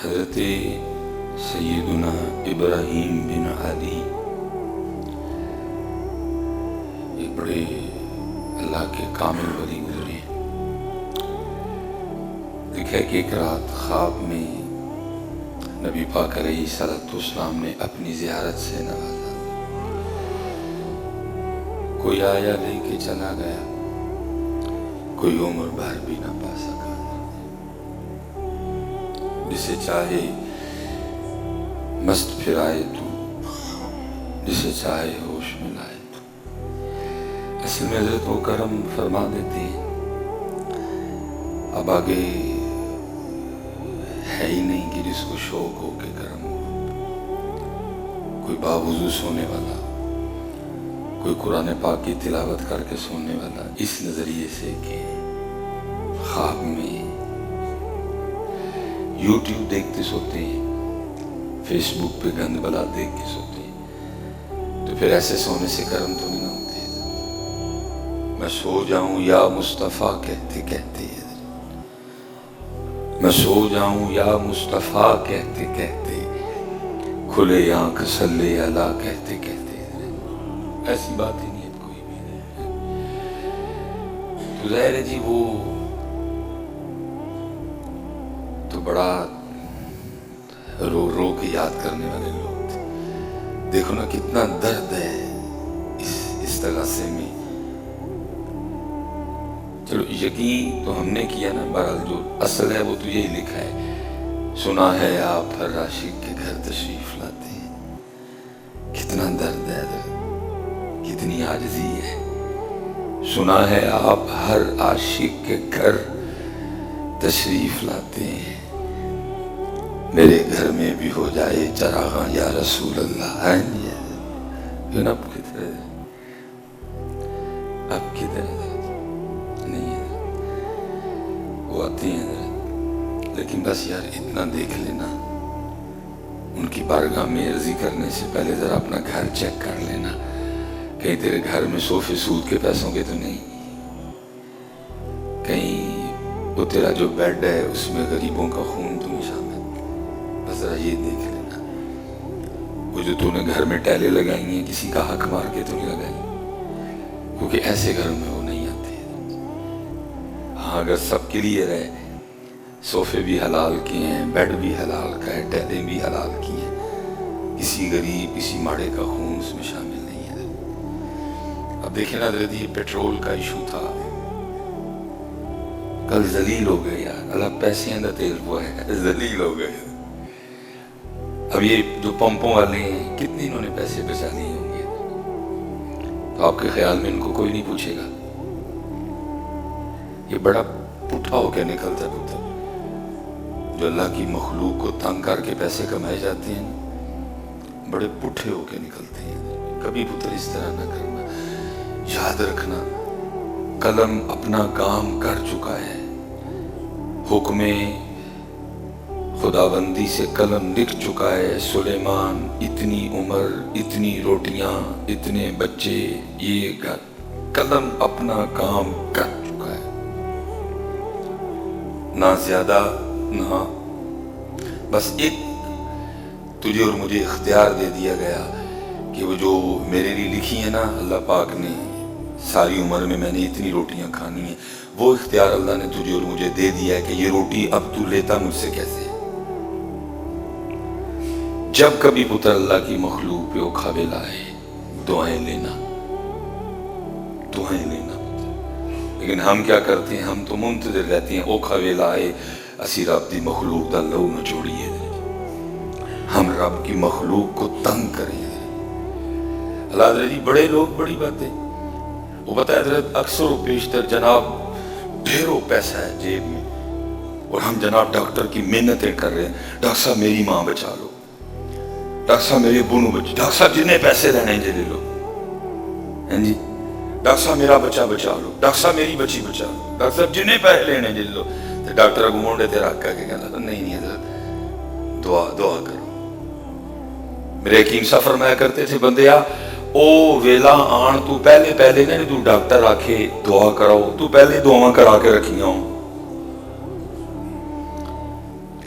حضرت سیدنا ابراہیم بن علی ایک بڑے اللہ کے کامل ولی گزرے. دیکھا کہ ایک رات خواب میں نبی پاک علیہ السلام نے اپنی زیارت سے نوازا. کوئی آیا لے کے چلا گیا، کوئی عمر بھر بھی نہ پا سکا. جسے چاہے مست پھرائے تو، جسے چاہے ہوش میں لائے تو. اصل میں حضرت وہ کرم فرما دیتے ہیں. اب آگے ہے ہی نہیں کہ جس کو شوق ہو کہ کرم ہو. کوئی باوضو سونے والا، کوئی قرآن پاک کی تلاوت کر کے سونے والا، اس نظریے سے کہ خواب میں یوٹیوب دیکھتے سوتے ہیں، فیس بک پہ گند بلا دیکھ کے سوتے ہیں، تو پھر ایسے سونے سے کرم تو نہیں ہوتے. میں سو جاؤں یا مصطفیٰ کہتے کہتے، میں سو جاؤں یا مصطفیٰ کہتے کہتے، کھلے آنکھ صلی اللہ کہتے کہتے. ایسی بات ہی نہیں ہے کوئی بھی. تو ظاہر ہے جی وہ تو بڑا رو رو کے یاد کرنے والے لوگ تھے. دیکھو نا کتنا درد ہے اس تغاثے میں. چلو یقین تو ہم نے کیا نا، بہرحال جو اصل ہے وہ تو یہی لکھا ہے. سنا ہے آپ ہر عاشق کے گھر تشریف لاتے ہیں. کتنا درد ہے، کتنی عاجزی ہے. سنا ہے آپ ہر عاشق کے گھر تشریف لاتے ہیں. میرے گھر میں بھی ہو جائے چراغاں یا رسول اللہ. اب کدھر اب کدھر نہیں ہے. وہ آتے ہیں حضرت، لیکن بس یار اتنا دیکھ لینا، ان کی بارگاہ میں عرضی کرنے سے پہلے ذرا اپنا گھر چیک کر لینا، کہیں تیرے گھر میں صوفے سود کے پیسوں کے تو نہیں، کہیں وہ تیرا جو بیڈ ہے اس میں غریبوں کا خون تو نہیں شامل. بس ذرا یہ دیکھ لینا. وہ جو تو نے گھر میں ٹیلے لگائی ہیں کسی کا حق مار کے تو نہیں لگائی، کیونکہ ایسے گھر میں وہ نہیں آتے. ہاں اگر سب کے لیے رہے، صوفے بھی حلال کیے ہیں، بیڈ بھی حلال کا ہے، ٹیلے بھی حلال کی ہیں، کسی غریب کسی ماڑے کا خون اس میں شامل نہیں ہے. اب دیکھیں نا حضرت، یہ پیٹرول کا ایشو تھا، کل ذلیل ہو گئے یار. اللہ پیسے اندر تیل وہ ہے، ذلیل ہو گئے. اب یہ جو پمپوں والے ہیں کتنے انہوں نے پیسے بچا لیے ہوں گے. تو آپ کے خیال میں ان کو کوئی نہیں پوچھے گا؟ یہ بڑا پٹھا ہو کے نکلتا ہے پتر. جو اللہ کی مخلوق کو تنگ کر کے پیسے کمائے جاتے ہیں بڑے پٹھے ہو کے نکلتے ہیں. کبھی پتر اس طرح نہ کرنا. یاد رکھنا قلم اپنا کام کر چکا ہے. حکم خداوندی سے قلم لکھ چکا ہے. سلیمان اتنی عمر، اتنی روٹیاں، اتنے بچے، یہ قلم اپنا کام کر چکا ہے. نہ زیادہ نہ، بس ایک تجھے اور مجھے اختیار دے دیا گیا کہ وہ جو میرے لیے لکھی ہے نا اللہ پاک نے، ساری عمر میں نے اتنی روٹیاں کھانی ہیں، وہ اختیار اللہ نے تجھے اور مجھے دے دیا ہے کہ یہ روٹی اب تو لیتا مجھ سے کیسے. جب کبھی پتر اللہ کی مخلوق پہ اکھاوے لائے دعائیں لینا، دعائیں لینا. لیکن ہم کیا کرتے ہیں؟ ہم تو منتظر رہتے ہیں اوکھاوے لائے اسی رب دی مخلوق دا لہو نہ چھوڑیے. ہم رب کی مخلوق کو تنگ کریں. اللہ حضرت جی بڑے لوگ بڑی باتیں، وہ بتائے حضرت اکثر و بیشتر جناب ڈھیروں پیسہ ہے جیب میں، اور ہم جناب ڈاکٹر کی محنتیں کر رہے ہیں. ڈاکٹر صاحب میری ماں بچا لو، ڈاکٹر صاحب میرے بونو بچا، ڈاکٹر صاحب جتنے پیسے لینے جی لے لو. جی ڈاکٹر صاحب میرا بچہ بچا لو، ڈاکٹر صاحب میری بچی بچا لو، ڈاکٹر صاحب جتنے پیسے لینے جی لو. تو ڈاکٹر اگو مونڈے تیرا کہہ کے کہنا نہیں حضرت دعا کرو. میرے حکیم صاحب فرمایا کرتے تھے بندیا او ویلا آن تو پہلے نے تو ڈاکٹر آکھے دعا کراؤ تو پہلے دعا کرا کے رکھیاں ہوں.